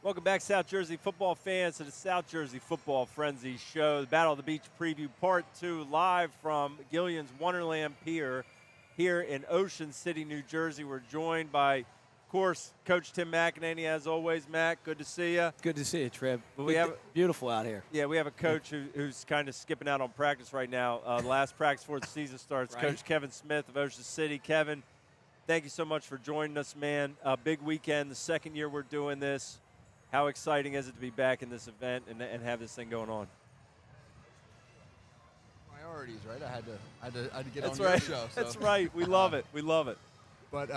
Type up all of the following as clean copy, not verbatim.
Welcome back, South Jersey football fans, to the South Jersey Football Frenzy Show. The Battle of the Beach preview part 2, live from Gillian's Wonderland Pier here in Ocean City, New Jersey. We're joined by, of course, Coach Tim McAneney, as always. Mac, good to see you. Good to see you, Trib. But we have beautiful out here. Yeah, we have a coach who's kind of skipping out on practice right now. Last practice before the season starts, right. Coach Kevin Smith of Ocean City. Kevin, thank you so much for joining us, man. Big weekend, the second year we're doing this. How exciting is it to be back in this event and have this thing going on? Priorities, right? I had to get That's on right. your show. So. That's right. We love it. We love it. But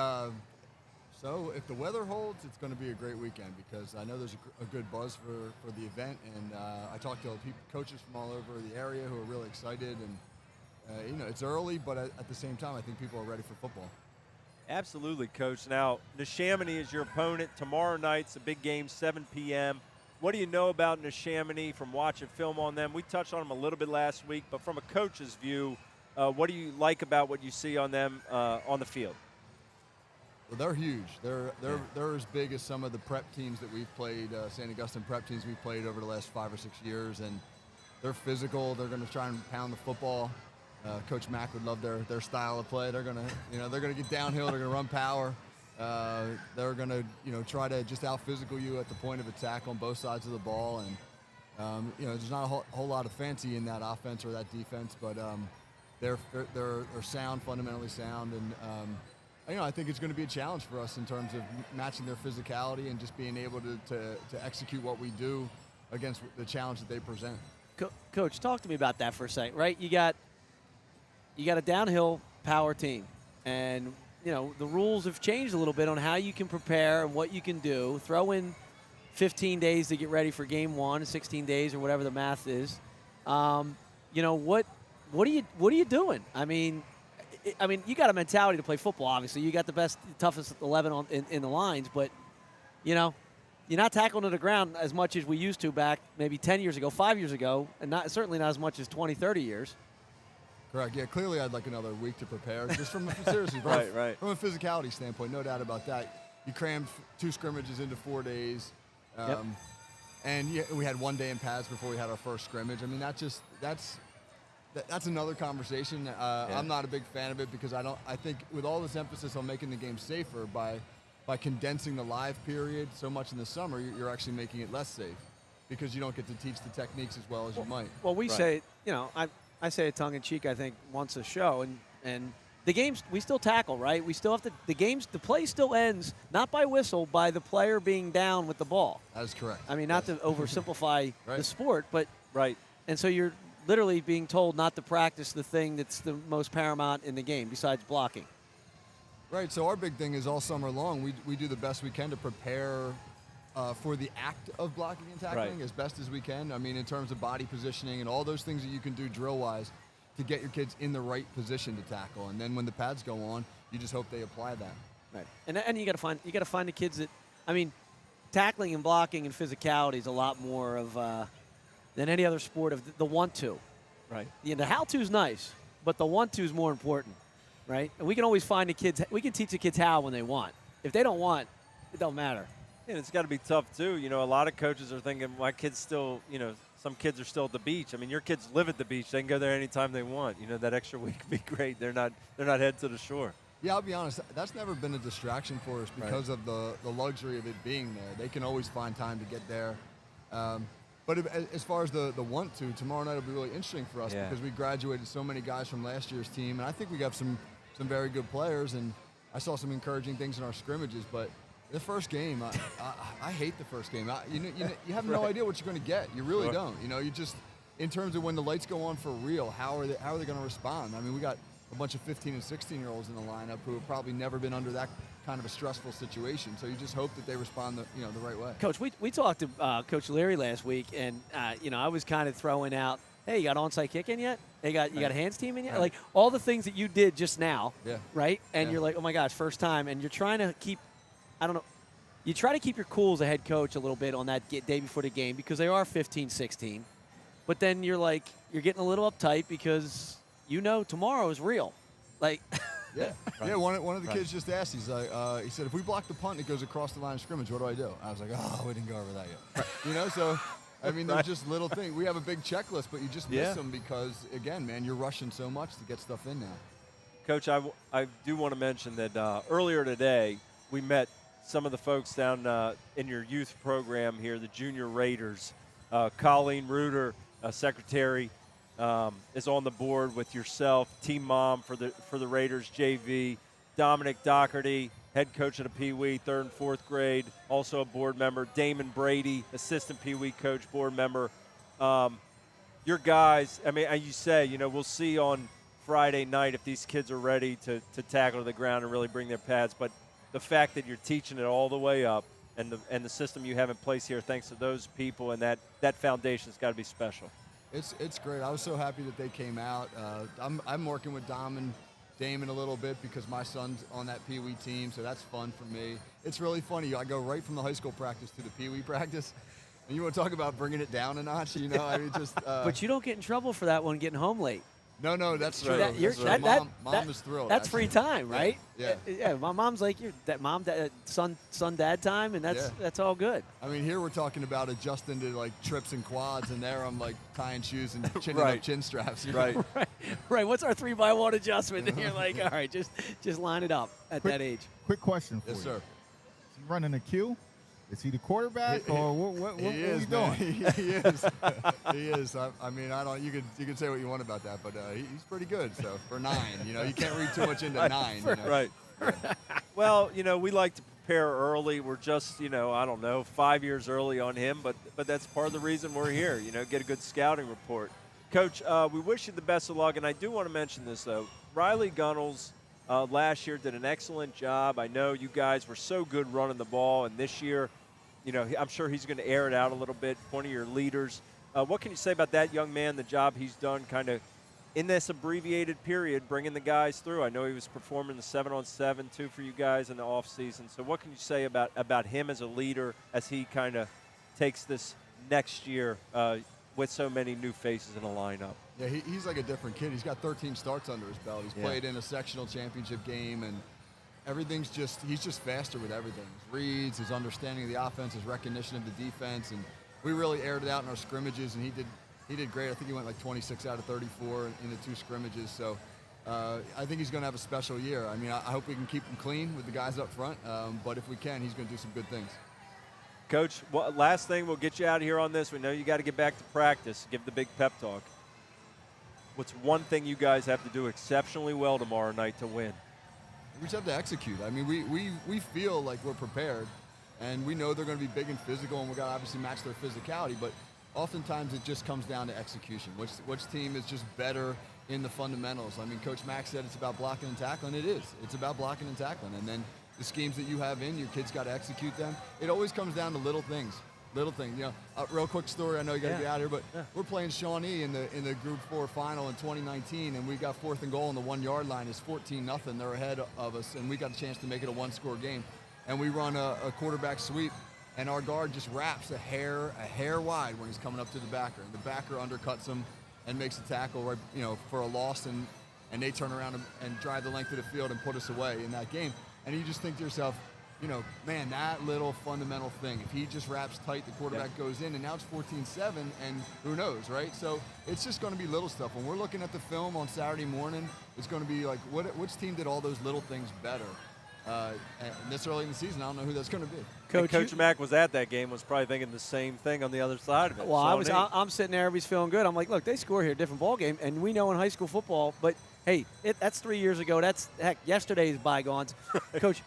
so if the weather holds, it's going to be a great weekend because I know there's a good buzz for the event, and I talked to coaches from all over the area who are really excited, and it's early, but at the same time, I think people are ready for football. Absolutely, Coach. Now, Neshaminy is your opponent. Tomorrow night's a big game, 7 p.m. What do you know about Neshaminy from watching film on them? We touched on them a little bit last week, but from a coach's view, what do you like about what you see on them on the field? Well, they're huge. They're as big as some of the prep teams that we've played, St. Augustine prep teams we've played over the last 5 or 6 years, and they're physical. They're going to try and pound the football. Coach Mack would love their style of play. They're gonna get downhill. They're gonna run power. They're gonna try to just out physical you at the point of attack on both sides of the ball. And there's not a whole lot of fancy in that offense or that defense, but they're sound, fundamentally sound, and I think it's going to be a challenge for us in terms of matching their physicality and just being able to execute what we do against the challenge that they present. Coach, talk to me about that for a second. Right, you got a downhill power team, and the rules have changed a little bit on how you can prepare and what you can do. Throw in 15 days to get ready for game 1, 16 days or whatever the math is. What are you doing? I mean, you got a mentality to play football. Obviously, you got the best, toughest 11 in the lines, but you're not tackling to the ground as much as we used to back maybe 10 years ago, 5 years ago, and certainly not as much as 20, 30 years. Correct. Yeah, clearly I'd like another week to prepare. Just from seriously, right. From a physicality standpoint, no doubt about that. You crammed 2 scrimmages into 4 days, and we had 1 day in pads before we had our first scrimmage. I mean, that's another conversation. I'm not a big fan of it because I think with all this emphasis on making the game safer by condensing the live period so much in the summer, you're actually making it less safe because you don't get to teach the techniques as well as you might. Well, we say, I say it tongue-in-cheek, I think, once a show, and the games, we still tackle, right? We still have to, the play still ends, not by whistle, by the player being down with the ball. That is correct. I mean, not to oversimplify right. the sport, but right. And so you're literally being told not to practice the thing that's the most paramount in the game, besides blocking. Right, so our big thing is all summer long, we do the best we can to prepare for the act of blocking and tackling as best as we can. I mean, in terms of body positioning and all those things that you can do drill-wise to get your kids in the right position to tackle. And then when the pads go on, you just hope they apply that. Right. And you got to find the kids that, I mean, tackling and blocking and physicality is a lot more of than any other sport of the want-to. Right. The how-to's nice, but the want-to is more important, right? And we can always find the kids. We can teach the kids how when they want. If they don't want, it don't matter. And it's got to be tough, too. A lot of coaches are thinking, my kids still, some kids are still at the beach. I mean, your kids live at the beach. They can go there anytime they want. That extra week would be great. They're not headed to the shore. Yeah, I'll be honest. That's never been a distraction for us because of the luxury of it being there. They can always find time to get there. But as far as the want to, tomorrow night will be really interesting for us because we graduated so many guys from last year's team. And I think we got some very good players. And I saw some encouraging things in our scrimmages. But the first game, I hate the first game. You have no idea what you're going to get. You really don't. You just, in terms of when the lights go on for real, how are they going to respond? I mean, we got a bunch of 15 and 16-year-olds in the lineup who have probably never been under that kind of a stressful situation. So you just hope that they respond the right way. Coach, we talked to Coach Leary last week, and I was kind of throwing out, hey, you got onside kick in yet? You got a hands team in yet? Like all the things that you did just now, right? And you're like, oh my gosh, first time, and you're trying to keep. I don't know. You try to keep your cool as a head coach a little bit on that day before the game because they are 15, 16. But then you're getting a little uptight because tomorrow is real. Like, Yeah, yeah. One of the kids just asked. He's like, he said, if we block the punt and it goes across the line of scrimmage, what do I do? I was like, oh, we didn't go over that yet. You know, so I mean, there's just little things. We have a big checklist, but you just miss them because, again, man, you're rushing so much to get stuff in now. Coach, I do want to mention that earlier today we met some of the folks down in your youth program here, the Junior Raiders. Colleen Reuter, secretary, is on the board with yourself, team mom for the Raiders JV. Dominic Doherty, head coach of the Pee Wee, 3rd and 4th grade, also a board member. Damon Brady, assistant Pee Wee coach, board member. Your guys, I mean, you say, you know, we'll see on Friday night if these kids are ready to tackle to the ground and really bring their pads. But the fact that you're teaching it all the way up and the system you have in place here, thanks to those people and that foundation's got to be special. It's great. I was so happy that they came out. I'm working with Dom and Damon a little bit because my son's on that Pee Wee team, so that's fun for me. It's really funny. I go right from the high school practice to the Pee Wee practice. And you want to talk about bringing it down a notch, you know? I mean, just. But you don't get in trouble for that one getting home late. No, that's true. That's right. That, Mom is thrilled. That's actually. free time, right? Yeah. My mom's like, that mom, son, dad time, and that's all good. I mean, here we're talking about adjusting to like trips and quads, and there I'm like tying shoes and chinning up chin straps. You know? Right. What's our 3x1 adjustment? And you're like, all right, just line it up at that age. Quick question for you. Yes, sir. Is he running a Q? Is he the quarterback, or what are you doing? He is. He is. I mean, I don't. You could say what you want about that, but he's pretty good. So for 9, you know, you can't read too much into 9. You know? Right. Well, you know, we like to prepare early. We're just, you know, I don't know, 5 years early on him, but that's part of the reason we're here. You know, get a good scouting report. Coach, we wish you the best of luck, and I do want to mention this though. Riley Gunnels last year did an excellent job. I know you guys were so good running the ball, and this year, you know, I'm sure he's going to air it out a little bit, one of your leaders. What can you say about that young man, the job he's done kind of in this abbreviated period, bringing the guys through? I know he was performing the 7-on-7 too for you guys in the offseason. So what can you say about him as a leader as he kind of takes this next year with so many new faces in the lineup? Yeah, he's like a different kid. He's got 13 starts under his belt. He's played in a sectional championship game, and everything's he's just faster with everything. His reads, his understanding of the offense, his recognition of the defense, and we really aired it out in our scrimmages, and he did great. I think he went like 26 out of 34 in the 2 scrimmages. So I think he's going to have a special year. I mean, I hope we can keep him clean with the guys up front, but if we can, he's going to do some good things. Coach, last thing, we'll get you out of here on this. We know you got to get back to practice, give the big pep talk. What's one thing you guys have to do exceptionally well tomorrow night to win? We just have to execute. I mean, we feel like we're prepared, and we know they're going to be big and physical, and we've got to obviously match their physicality, but oftentimes it just comes down to execution. Which team is just better in the fundamentals? I mean, Coach Mack said it's about blocking and tackling. It is. It's about blocking and tackling, and then the schemes that you have your kids got to execute them. It always comes down to little things. You know, real quick story. I know you got to get out of here, but we're playing Shawnee in the Group 4 final in 2019, and we got 4th and goal on the 1-yard line. It's 14-0. They're ahead of us, and we got a chance to make it a 1-score game. And we run a quarterback sweep, and our guard just wraps a hair wide when he's coming up to the backer, and the backer undercuts him and makes a tackle right, you know, for a loss, and they turn around and drive the length of the field and put us away in that game. And you just think to yourself, you know, man, that little fundamental thing, if he just wraps tight, the quarterback goes in, and now it's 14-7, and who knows, right? So it's just going to be little stuff. When we're looking at the film on Saturday morning, it's going to be like, which team did all those little things better? And this early in the season, I don't know who that's going to be. Coach Mack was at that game, was probably thinking the same thing on the other side of it. Well, I'm sitting there, everybody's feeling good. I'm like, look, they score here, different ball game, and we know in high school football, but hey, that's 3 years ago. That's yesterday's bygones. Coach,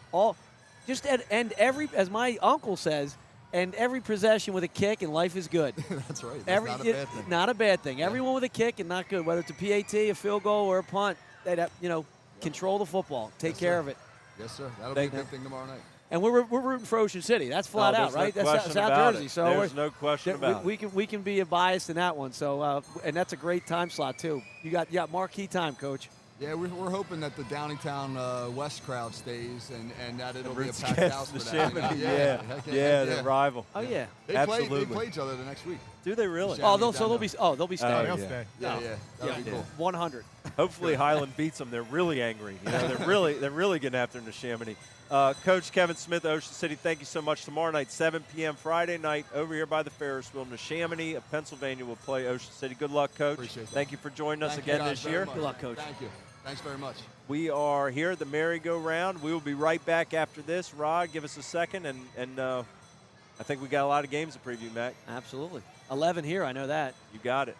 just end every, as my uncle says, end every possession with a kick, and life is good. That's right. That's not a bad thing. Not a bad thing. Everyone with a kick and not good, whether it's a PAT, a field goal, or a punt. Control the football. Take care of it. Yes, sir. That'll be a big thing tomorrow night. And we're rooting for Ocean City. That's flat out, right? No That's South Jersey. So there's no question about it. We can be a bias in that one. So and that's a great time slot too. You got marquee time, Coach. Yeah, we're hoping that the Downingtown West crowd stays and that it'll be a packed house for that. The rival. Oh yeah, they play each other the next week. Do they really? They'll be staying. They'll stay. Yeah, that'll be cool. 100. Hopefully Highland beats them. They're really angry. You know, they're really getting after Neshaminy. Coach Kevin Smith, Ocean City, thank you so much. Tomorrow night, 7 p.m. Friday night, over here by the Ferris wheel, Neshaminy of Pennsylvania will play Ocean City. Good luck, Coach. Appreciate that. Thank you for joining us Thank again you guys this year. very much. Good luck, Coach. Thank you. Thanks very much. We are here at the merry-go-round. We will be right back after this. Rod, give us a second, and I think we got a lot of games to preview, Mac. Absolutely. 11 here, I know that. You got it.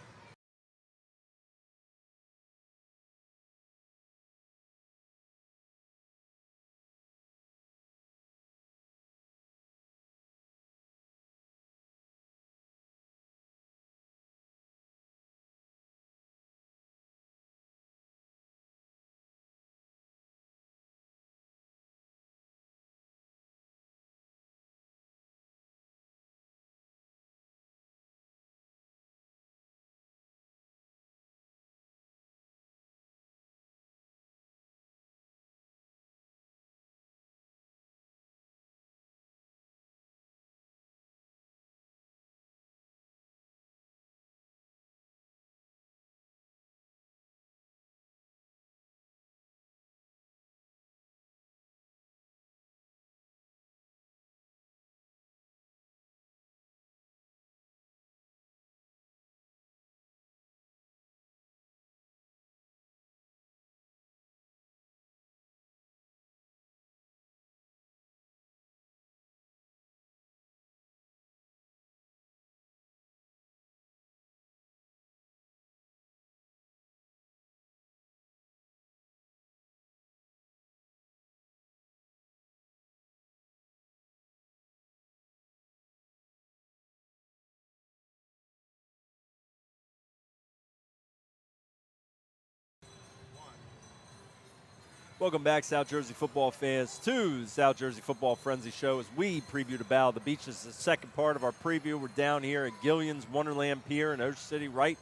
Welcome back, South Jersey football fans, to South Jersey Football Frenzy Show as we preview the Battle of the Beach. This is the second part of our preview. We're down here at Gillian's Wonderland Pier in Ocean City, right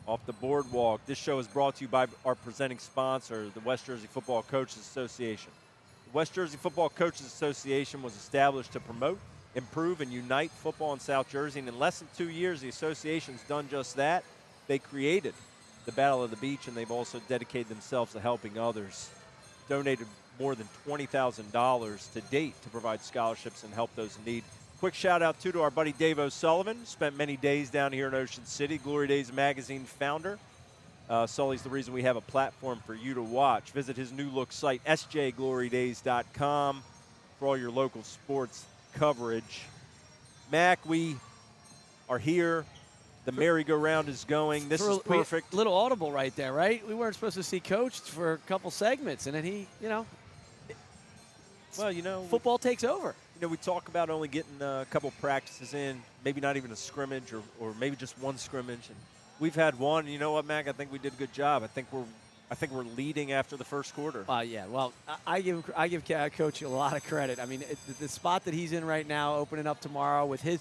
off the boardwalk. This show is brought to you by our presenting sponsor, the West Jersey Football Coaches Association. The West Jersey Football Coaches Association was established to promote, improve, and unite football in South Jersey. And in less than 2 years, the association's done just that. They created the Battle of the Beach, and they've also dedicated themselves to helping others. Donated more than $20,000 to date to provide scholarships and help those in need. Quick shout out to our buddy Dave O'Sullivan. Spent many days down here in Ocean City. Glory Days Magazine founder. Sully's the reason we have a platform for you to watch. Visit his new look site, sjglorydays.com, for all your local sports coverage. Mac, we are here. The merry-go-round is going. This is perfect. Little audible right there, right? We weren't supposed to see Coach for a couple segments, and then he, Well, you know, football takes over. You know, we talk about only getting a couple practices in, maybe not even a scrimmage or maybe just one scrimmage. And we've had one. You know what, Mac? I think we did a good job. I think we're leading after the first quarter. Yeah. Well, I give Coach a lot of credit. I mean, the spot that he's in right now, opening up tomorrow with his.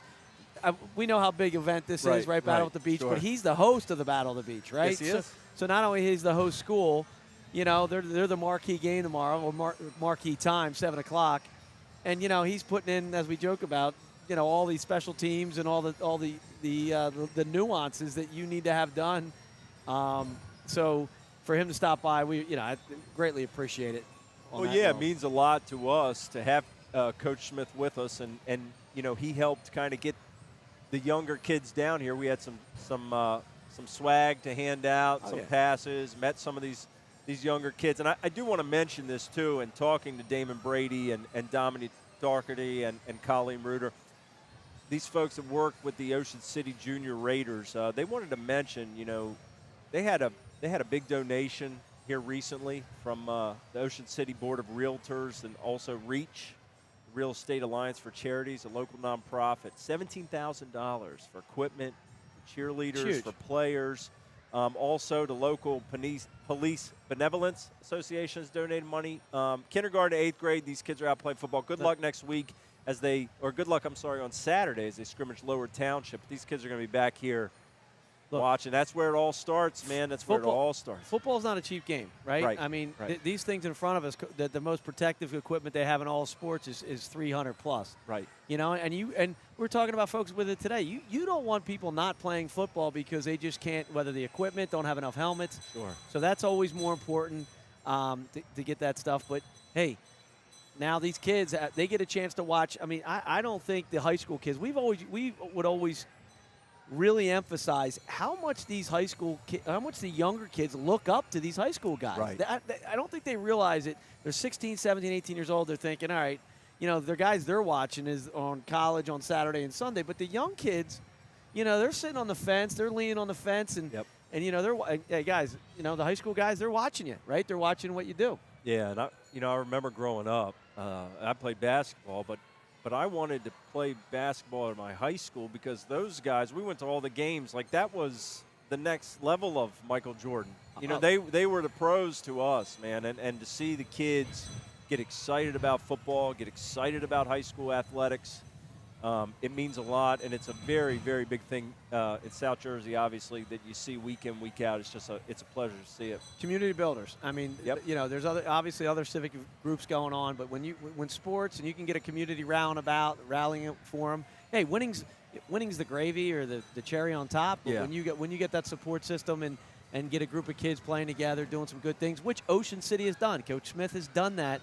We know how big event this is, right? Battle at the Beach, sure. But he's the host of the Battle of the Beach, right? Yes, he is. So not only is the host school, they're the marquee game tomorrow, or marquee time, 7 o'clock, and he's putting in, as we joke about, all these special teams and all the nuances that you need to have done. So for him to stop by, I greatly appreciate it. It means a lot to us to have Coach Smith with us, and he helped kind of get the younger kids down here. We had some swag to hand out, some passes, met some of these younger kids. And I do want to mention this, too, in talking to Damon Brady and Dominic Doherty and Colleen Reuter. These folks that work with the Ocean City Junior Raiders, they wanted to mention, they had a big donation here recently from the Ocean City Board of Realtors and also REACH, Real Estate Alliance for Charities, a local nonprofit. $17,000 for equipment, for cheerleaders, for players. Also, the local Police Benevolence Association has donated money. Kindergarten to 8th grade, these kids are out playing football. Good luck next week on Saturday as they scrimmage Lower Township. These kids are going to be back here Look, watching. That's where it all starts, man. That's where it all starts. Football's not a cheap game, right? Right. I mean, Right. these things in front of us, the most protective equipment they have in all sports is 300 plus. Right. You know, and we're talking about folks with it today. You don't want people not playing football because they just can't, whether the equipment, don't have enough helmets. Sure. So that's always more important to get that stuff. But, hey, now these kids, they get a chance to watch. I mean, I don't think the high school kids, we would always really emphasize how much these how much the younger kids look up to these high school guys. Right. I don't think they realize it. They're 16, 17, 18 years old. They're thinking, all right, you know, the guys they're watching is on college on Saturday and Sunday. But the young kids, you know, they're sitting on the fence. They're leaning on the fence. And, Yep. and you know, hey, guys, you know, the high school guys, they're watching you, right? They're watching what you do. Yeah, and I remember growing up, I played basketball, but I wanted to play basketball at my high school because those guys, we went to all the games. Like, that was the next level of Michael Jordan. You know, they were the pros to us, man. And to see the kids get excited about football, get excited about high school athletics, it means a lot. And it's a very, very big thing in South Jersey, obviously, that you see week in, week out. It's a pleasure to see it. Community builders. I mean, you know, there's obviously other civic groups going on, but when sports and you can get a community rallying for them, hey, winning's the gravy or the cherry on top. But Yeah. when you get that support system and get a group of kids playing together, doing some good things, which Ocean City has done. Coach Smith has done that.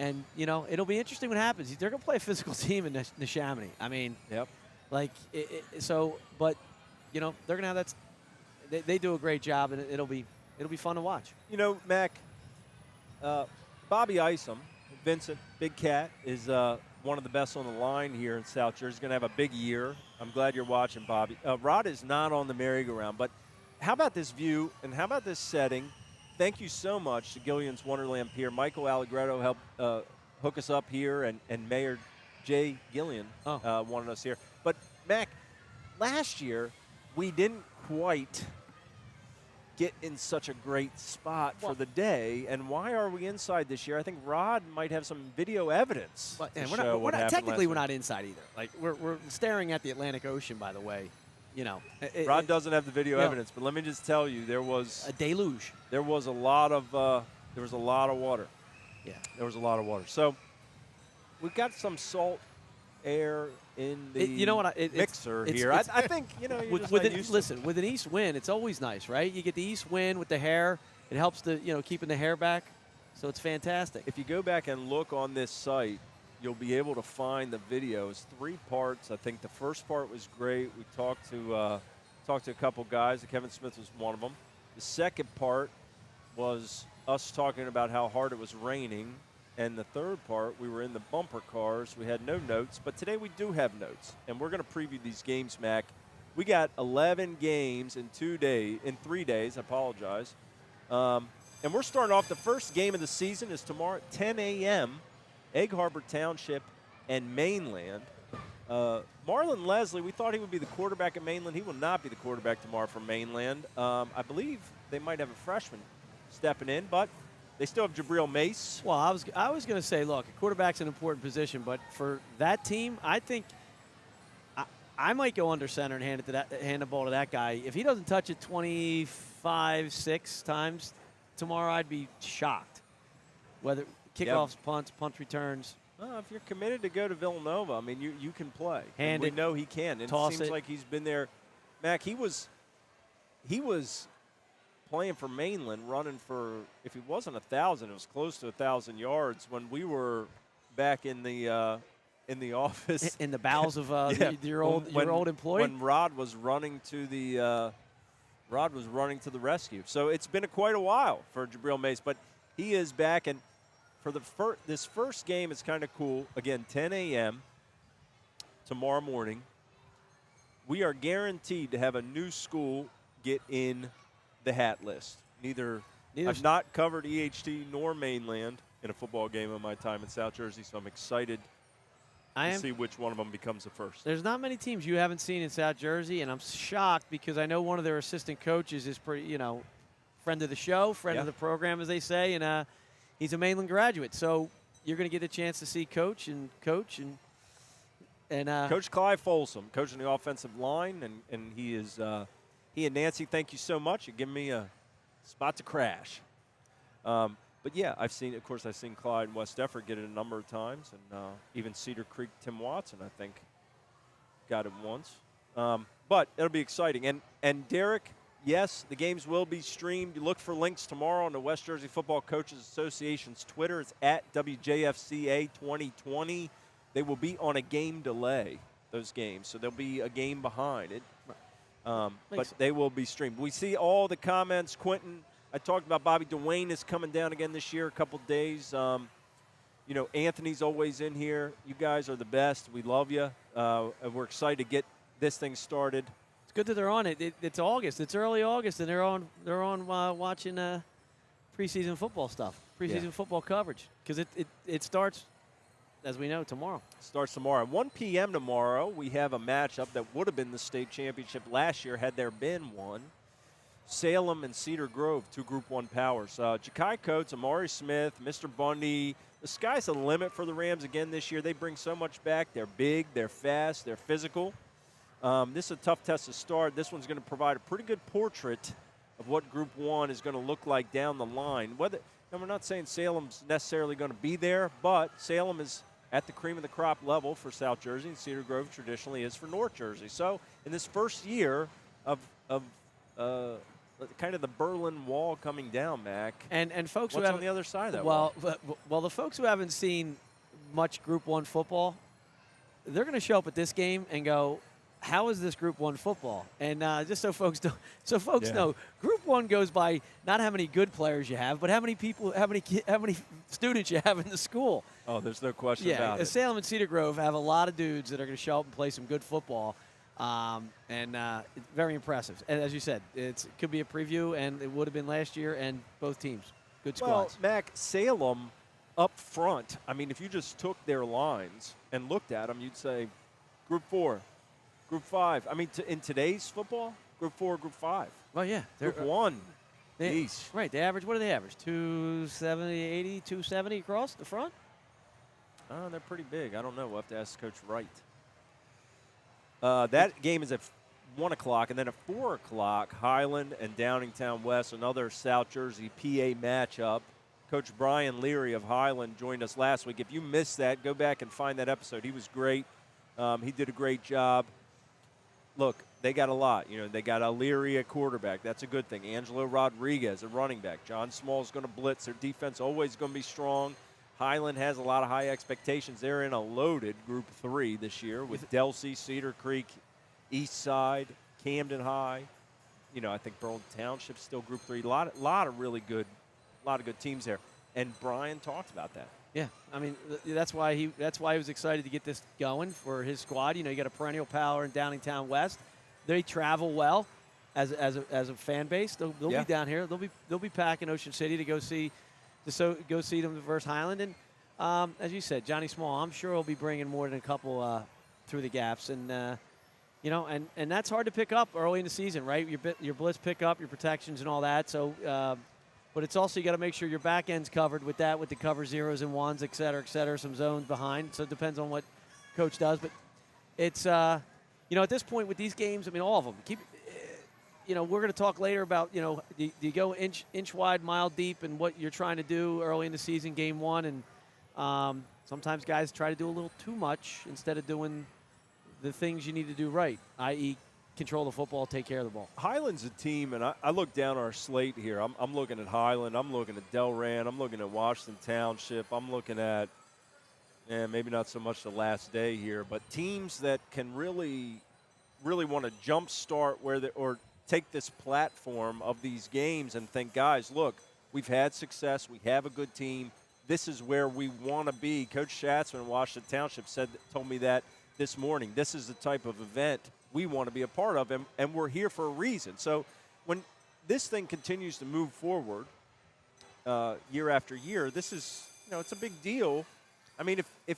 And, you know, it'll be interesting what happens. They're going to play a physical team in Neshaminy. I mean, like, but, you know, they're going to have that. They do a great job, and it'll be fun to watch. You know, Mac, Bobby Isom, Vincent, Big Cat, is one of the best on the line here in South Jersey. He's going to have a big year. I'm glad you're watching, Bobby. Rod is not on the merry-go-round, but how about this view and how about this setting? Thank you so much to Gillian's Wonderland Pier. Michael Allegretto helped hook us up here, and Mayor Jay Gillian wanted us here. But, Mac, last year we didn't quite get in such a great spot for the day. And why are we inside this year? I think Rod might have some video evidence to show what happened technically, last we're not inside either. Like, we're staring at the Atlantic Ocean, by the way. You know, Rod doesn't have the video evidence, but let me just tell you, there was a deluge. There was a lot of water. Yeah, there was a lot of water. So we've got some salt air in the mixer here. I think with an east wind, it's always nice, right? You get the east wind with the hair. It helps keeping the hair back. So it's fantastic. If you go back and look on this site, you'll be able to find the videos. 3 parts. I think the first part was great. We talked to a couple guys. Kevin Smith was one of them. The second part was us talking about how hard it was raining. And the third part, we were in the bumper cars. We had no notes. But today we do have notes. And we're going to preview these games, Mac. We got 11 games in 3 days. I apologize. And we're starting off. The first game of the season is tomorrow at 10 a.m., Egg Harbor Township and Mainland. Marlon Leslie, we thought he would be the quarterback at Mainland. He will not be the quarterback tomorrow for Mainland. I believe they might have a freshman stepping in, but they still have Jabril Mace. Well, I was going to say, look, a quarterback's an important position, but for that team, I think I might go under center and hand the ball to that guy. If he doesn't touch it 25-6 times tomorrow, I'd be shocked. Whether kickoffs, punts, punt returns. If you're committed to go to Villanova, I mean, you can play. And we know he can. And it seems like he's been there. Mac, he was playing for Mainland, running for, if he wasn't 1,000, it was close to 1,000 yards when we were back in the office. In the bowels of your old employee? When Rod was running to the rescue. So it's been quite a while for Jabril Mace, but he is back. And for this first game, it's kind of cool. Again, 10 a.m. tomorrow morning. We are guaranteed to have a new school get in the hat list. I've not covered EHT nor Mainland in a football game in my time in South Jersey, so I'm excited to see which one of them becomes the first. There's not many teams you haven't seen in South Jersey, and I'm shocked because I know one of their assistant coaches is pretty, friend of the show, friend of the program, as they say, and he's a Mainland graduate. So you're going to get a chance to see coach and And Coach Clive Folsom, coaching the offensive line, and he is he and Nancy. Thank you so much. You give me a spot to crash. But yeah, I've seen Clyde and West Effort get it a number of times, and even Cedar Creek Tim Watson, I think, got it once. But it'll be exciting. And Derek, yes, the games will be streamed. You look for links tomorrow on the West Jersey Football Coaches Association's Twitter. It's at WJFCA 2020. They will be on a game delay, those games, so there'll be a game behind it. But they will be streamed. We see all the comments. Quentin, I talked about Bobby Dwayne is coming down again this year, a couple days. Anthony's always in here. You guys are the best. We love you. And we're excited to get this thing started. It's good that they're on it. It's August. It's early August, and they're on watching preseason football stuff, preseason football coverage, because it starts, as we know, tomorrow. Starts tomorrow. At 1 p.m. tomorrow, we have a matchup that would have been the state championship last year had there been one. Salem and Cedar Grove, two Group 1 powers. Ja'Kai Coates, Amari Smith, Mr. Bundy. The sky's the limit for the Rams again this year. They bring so much back. They're big, they're fast, they're physical. This is a tough test to start. This one's going to provide a pretty good portrait of what Group 1 is going to look like down the line. And we're not saying Salem's necessarily going to be there, but Salem is at the cream of the crop level for South Jersey, and Cedar Grove traditionally is for North Jersey. So in this first year of kind of the Berlin Wall coming down, Mac, and folks what's who on the other side of that wall? Well, The folks who haven't seen much Group 1 football, they're going to show up at this game and go, how is this Group 1 football? And just so folks know, Group 1 goes by not how many good players you have, but how many students you have in the school. Oh, there's no question about it. Salem and Cedar Grove have a lot of dudes that are going to show up and play some good football, and it's very impressive. And as you said, it could be a preview, and it would have been last year, and both teams, good squads. Well, Mac, Salem up front, I mean, if you just took their lines and looked at them, you'd say Group 4. Group 5. I mean, in today's football, Group 4, Group 5. Well, yeah. Group 1. Each. Right. They average, what do they average? 270, 80, 270 across the front? They're pretty big. I don't know. We'll have to ask Coach Wright. That game is at 1 o'clock, and then at 4 o'clock, Highland and Downingtown West, another South Jersey PA matchup. Coach Brian Leary of Highland joined us last week. If you missed that, go back and find that episode. He was great. He did a great job. Look, they got a lot. They got Leary at quarterback. That's a good thing. Angelo Rodriguez at running back. John Small's going to blitz. Their defense always going to be strong. Highland has a lot of high expectations. They're in a loaded Group 3 this year with Delsey, Cedar Creek, East Side, Camden High. I think Burlington Township still Group 3. A lot of really good, teams there. And Brian talked about that. Yeah, I mean that's why he was excited to get this going for his squad. You got a perennial power in Downingtown West. They travel well as a fan base. They'll be down here. They'll be packing Ocean City to go see them versus Highland. And as you said, Johnny Small, I'm sure he'll be bringing more than a couple through the gaps. And and that's hard to pick up early in the season, right? Your blitz pickup, your protections, and all that. So. But it's also you got to make sure your back end's covered with that, with the cover zeros and ones, et cetera, some zones behind. So it depends on what coach does. But it's, at this point with these games, I mean, all of them. We're going to talk later about, do you go inch wide, mile deep, and what you're trying to do early in the season, game one. And sometimes guys try to do a little too much instead of doing the things you need to do right, i.e., control the football, take care of the ball. Highland's a team, and I look down our slate here. I'm looking at Highland. I'm looking at Delran. I'm looking at Washington Township. I'm looking at, maybe not so much the last day here, but teams that can really want to jumpstart or take this platform of these games and think, guys, look, we've had success. We have a good team. This is where we want to be. Coach Schatzman in Washington Township told me that this morning. This is the type of event we want to be a part of, and we're here for a reason. So when this thing continues to move forward year after year, this is, it's a big deal. I mean, if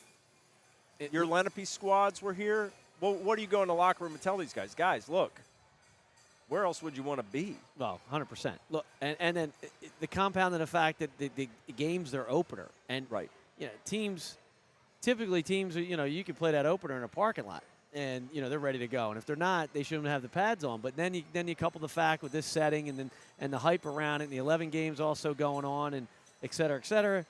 your Lenape squads were here, well, what do you go in the locker room and tell these guys? Guys, look, where else would you want to be? Well, 100%. Look, and then the compound of the fact that the game's their opener. And, right. teams typically teams, you can play that opener in a parking lot, and they're ready to go. And if they're not, they shouldn't have the pads on. But then you couple the fact with this setting and the hype around it, and the 11 games also going on, and et cetera, et cetera.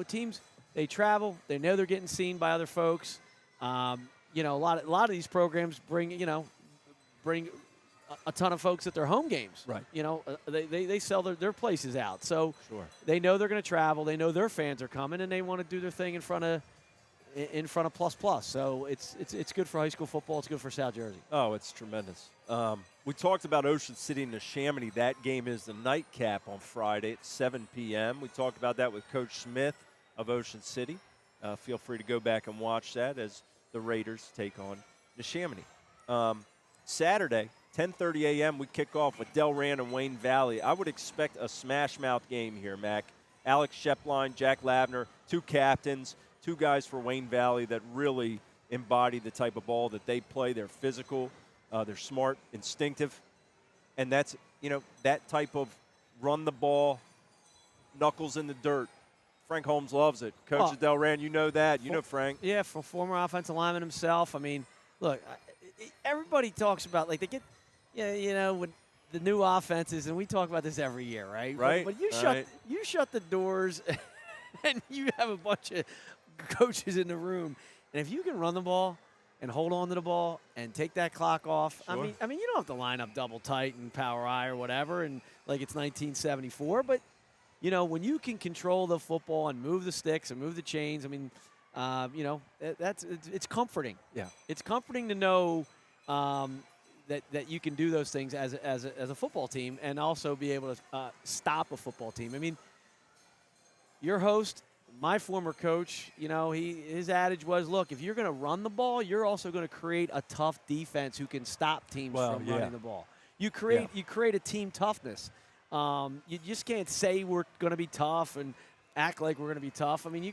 Teams, they travel, they know they're getting seen by other folks. A lot of these programs bring a ton of folks at their home games. Right. They sell their places out. So sure. They know they're going to travel. They know their fans are coming, and they want to do their thing in front of plus. So it's good for high school football. It's good for South Jersey. Oh, it's tremendous. We talked about Ocean City and Neshaminy. That game is the nightcap on Friday at 7 p.m. We talked about that with Coach Smith of Ocean City. Feel free to go back and watch that as the Raiders take on Neshaminy. Saturday, 10:30 a.m., we kick off with Delran and Wayne Valley. I would expect a smash-mouth game here, Mac. Alex Shepline, Jack Lavner, two captains, two guys for Wayne Valley that really embody the type of ball that they play. They're physical, they're smart, instinctive, and that's, that type of run the ball, knuckles in the dirt. Frank Holmes loves it. Coach Delran, you know that. You know Frank. Yeah, for former offensive lineman himself. I mean, look, everybody talks about, like, they get, with the new offenses, and we talk about this every year, right? Right. But you shut the doors, and you have a bunch of coaches in the room, and if you can run the ball and hold on to the ball and take that clock off, sure. I mean, you don't have to line up double tight and power eye or whatever, and like it's 1974, but when you can control the football and move the sticks and move the chains, I mean, it's comforting. Yeah, it's comforting to know that you can do those things as a football team, and also be able to stop a football team. I mean, your host, my former coach, his adage was, look, if you're going to run the ball, you're also going to create a tough defense who can stop teams from running the ball. You create a team toughness. You just can't say we're going to be tough and act like we're going to be tough. I mean, you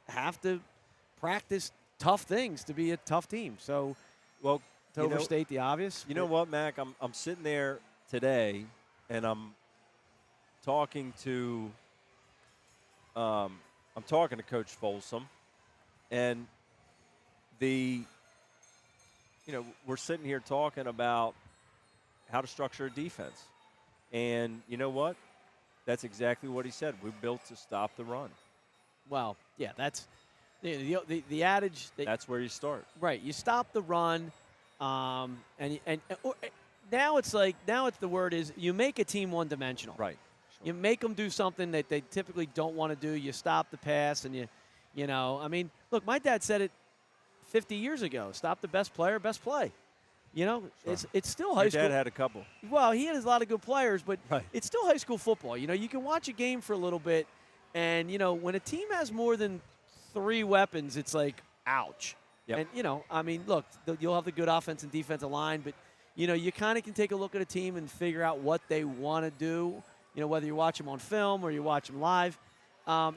have to practice tough things to be a tough team. So, to overstate the obvious. You know what, Mac? I'm sitting there today, and I'm talking to Coach Folsom, and we're sitting here talking about how to structure a defense. And you know what? That's exactly what he said. We're built to stop the run. Well, yeah, that's the adage. That's where you start. Right. You stop the run, and now it's the word is you make a team one-dimensional. Right. Sure. You make them do something that they typically don't want to do. You stop the pass, and I mean, look, my dad said it 50 years ago. Stop the best player, best play. Sure. It's still high school. Your dad had a couple. Well, he had a lot of good players, but right. It's still high school football. You can watch a game for a little bit, and, when a team has more than 3 weapons, it's like, ouch. Yep. And, I mean, look, you'll have the good offense and defensive line, but, you kind of can take a look at a team and figure out what they want to do, whether you watch them on film or you watch them live.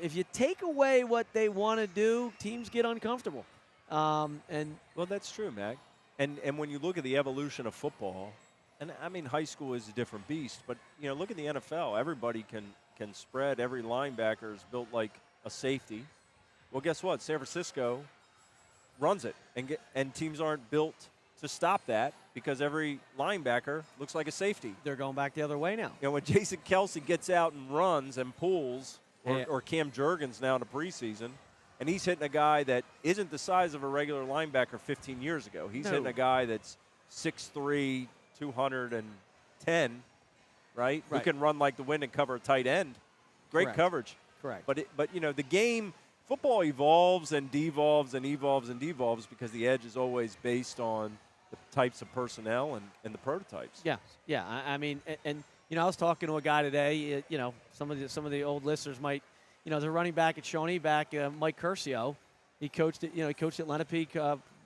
If you take away what they want to do, teams get uncomfortable. Well, that's true, Mac. And when you look at the evolution of football, and I mean high school is a different beast, but look at the NFL. Everybody can spread. Every linebacker is built like a safety. Well, guess what? San Francisco runs it, and teams aren't built to stop that because every linebacker looks like a safety. They're going back the other way now. When Jason Kelsey gets out and runs and pulls, or Cam Jurgens now in the preseason, and he's hitting a guy that isn't the size of a regular linebacker 15 years ago. He's hitting a guy that's 6'3", 210, right? Who can run like the wind and cover a tight end. Great coverage. Correct. But the game, football evolves and devolves and evolves and devolves because the edge is always based on the types of personnel and the prototypes. Yeah. I mean, and I was talking to a guy today. Some of the old listeners might. The running back at Shawnee Mike Curcio, he coached at Lenape,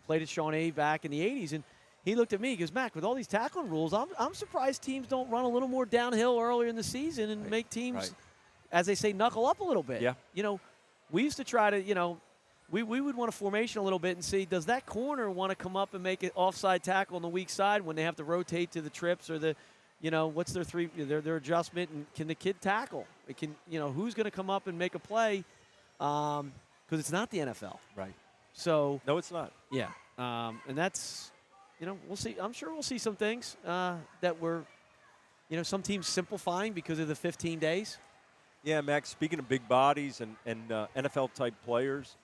played at Shawnee back in the 80s, and he looked at me. He goes, Mac, with all these tackling rules, I'm surprised teams don't run a little more downhill earlier in the season and make teams, as they say, knuckle up a little bit. Yeah. We used to try to, we would want a formation a little bit and see, does that corner want to come up and make an offside tackle on the weak side when they have to rotate to the trips or the what's their adjustment, and can the kid tackle? It can, who's going to come up and make a play? because it's not the NFL. Right. So No, it's not. yeah, and that's, we'll see. I'm sure we'll see some things that were, some teams simplifying because of the 15 days. Yeah, Max, speaking of big bodies and NFL-type players,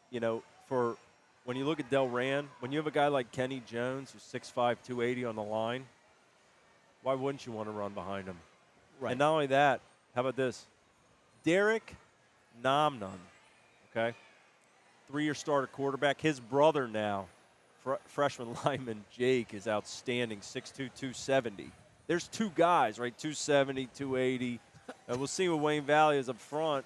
for when you look at Del Rand, when you have a guy like Kenny Jones, who's 6'5", 280 on the line, why wouldn't you want to run behind him? Right. And not only that, how about this? Derek Namnun, okay, 3-year starter quarterback. His brother now, freshman lineman Jake, is outstanding, 6'2", 270. There's two guys, right, 270, 280. We'll see what Wayne Valley is up front.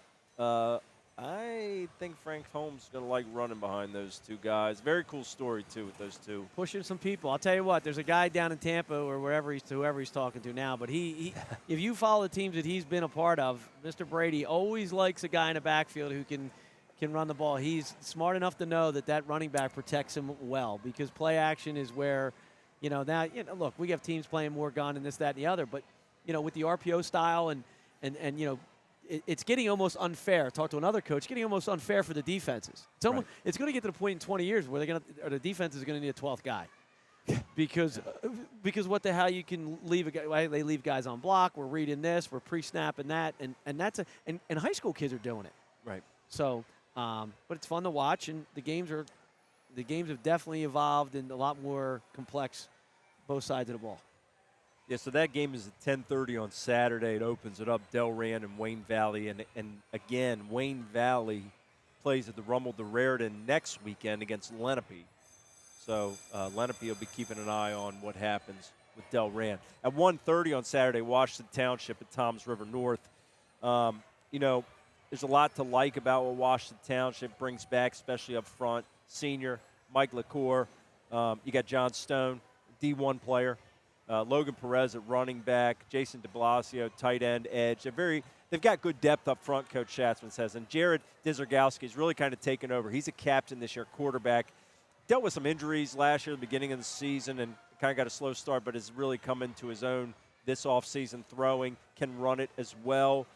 I think Frank Holmes is going to like running behind those two guys. Very cool story, too, with those two. Pushing some people. I'll tell you what, there's a guy down in Tampa or whoever he's talking to now, but he if you follow the teams that he's been a part of, Mr. Brady always likes a guy in the backfield who can run the ball. He's smart enough to know that running back protects him well, because play action is where, look, we have teams playing more gun and this, that, and the other, but, with the RPO style and it's getting almost unfair. Talk to another coach. Getting almost unfair for the defenses. It's going to get to the point in 20 years where the defense is going to need a 12th guy, because what the hell, you can leave a guy. They leave guys on block. We're reading this. We're pre-snapping that, and that's and high school kids are doing it. Right. So, but it's fun to watch, and the games have definitely evolved and a lot more complex, both sides of the ball. Yeah, so that game is at 10:30 on Saturday. It opens it up, Del Rand and Wayne Valley. And again, Wayne Valley plays at the Rummel de Raritan next weekend against Lenape. So Lenape will be keeping an eye on what happens with Del Rand. At 1:30 on Saturday, Washington Township at Toms River North. There's a lot to like about what Washington Township brings back, especially up front. Senior, Mike LaCour. You got John Stone, D1 player. Logan Perez at running back, Jason DeBlasio, tight end, edge. They've got good depth up front, Coach Schatzman says. And Jared Dizergowski is really kind of taken over. He's a captain this year, quarterback. Dealt with some injuries last year at the beginning of the season and kind of got a slow start, but has really come into his own this offseason, throwing, can run it as well.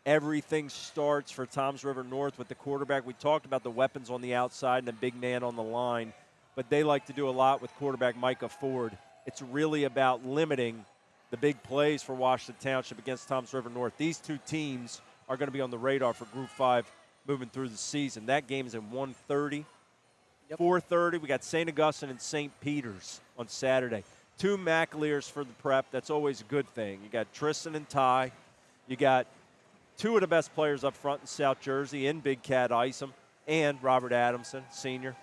Everything starts for Toms River North with the quarterback. We talked about the weapons on the outside and the big man on the line, but they like to do a lot with quarterback Micah Ford. It's really about limiting the big plays for Washington Township against Toms River North. These two teams are going to be on the radar for Group 5 moving through the season. That game is at 1:30. Yep. 4:30, we got St. Augustine and St. Peter's on Saturday. Two McAleers for the prep. That's always a good thing. You got Tristan and Ty. You got two of the best players up front in South Jersey in Big Cat Isom and Robert Adamson, senior.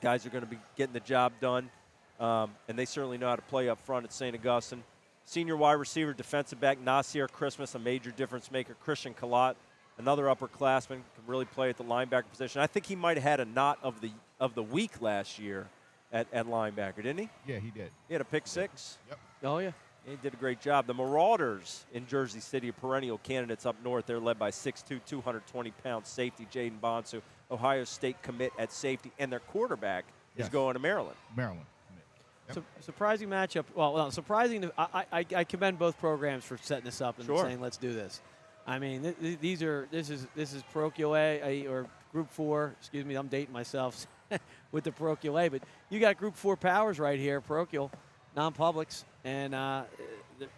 Guys are going to be getting the job done. And they certainly know how to play up front at St. Augustine. Senior wide receiver, defensive back, Nasir Christmas, a major difference maker. Christian Kalat, another upperclassman, can really play at the linebacker position. I think he might have had a knot of the week last year at linebacker, didn't he? Yeah, he did. He had a pick six. Yep. Oh, yeah. He did a great job. The Marauders in Jersey City, perennial candidates up north. They're led by 6'2", 220-pound safety Jaden Bonsu, Ohio State commit at safety, and their quarterback is going to Maryland. Maryland. Yep. Surprising matchup. Well, surprising. I commend both programs for setting this up and Sure. saying let's do this. I mean, this is parochial A or Group 4. Excuse me, I'm dating myself with the parochial A, but you got Group 4 powers right here, parochial, non-publics, and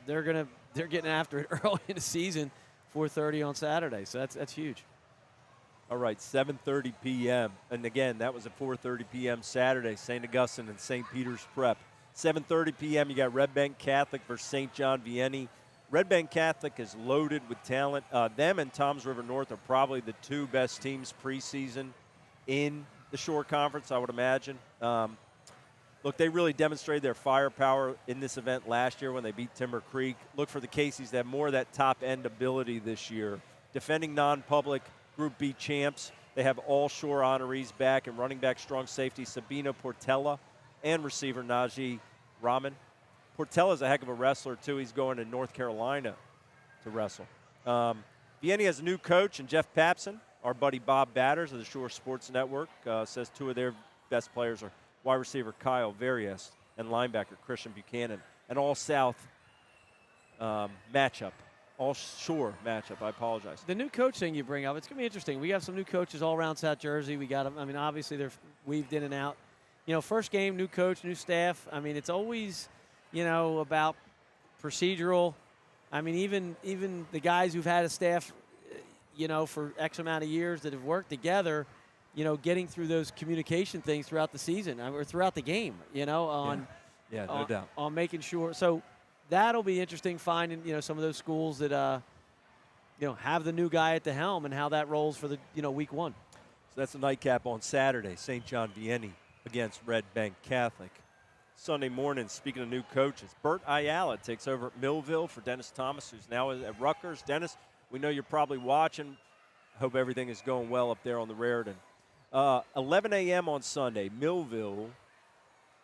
they're getting after it early in the season, 4:30 on Saturday. So that's huge. All right, 7:30 p.m. And again, that was at 4:30 p.m. Saturday, St. Augustine and St. Peter's Prep. 7:30 p.m. you got Red Bank Catholic versus St. John Vianney. Red Bank Catholic is loaded with talent. Them and Toms River North are probably the two best teams preseason in the Shore Conference, I would imagine. Look, they really demonstrated their firepower in this event last year when they beat Timber Creek. Look for the Caseys to have more of that top-end ability this year. Defending non-public Group B champs. They have all Shore honorees back and running back strong safety Sabino Portella and receiver Najee Rahman. Portella's a heck of a wrestler, too. He's going to North Carolina to wrestle. Vianney has a new coach, and Jeff Papson, our buddy Bob Batters of the Shore Sports Network, says two of their best players are wide receiver Kyle Variest and linebacker Christian Buchanan. An all-South matchup All-Shore matchup. I apologize. The new coach thing you bring up, it's going to be interesting. We have some new coaches all around South Jersey. We got them. I mean, obviously they're weaved in and out. First game, new coach, new staff. I mean, it's always, about procedural. I mean, even the guys who've had a staff, for X amount of years that have worked together, getting through those communication things throughout the season or throughout the game, no doubt. On making sure. So that'll be interesting finding, some of those schools that, have the new guy at the helm and how that rolls for the, week one. So that's a nightcap on Saturday, St. John Vianney against Red Bank Catholic. Sunday morning, speaking of new coaches, Bert Ayala takes over at Millville for Dennis Thomas, who's now at Rutgers. Dennis, we know you're probably watching. Hope everything is going well up there on the Raritan. 11 a.m. on Sunday, Millville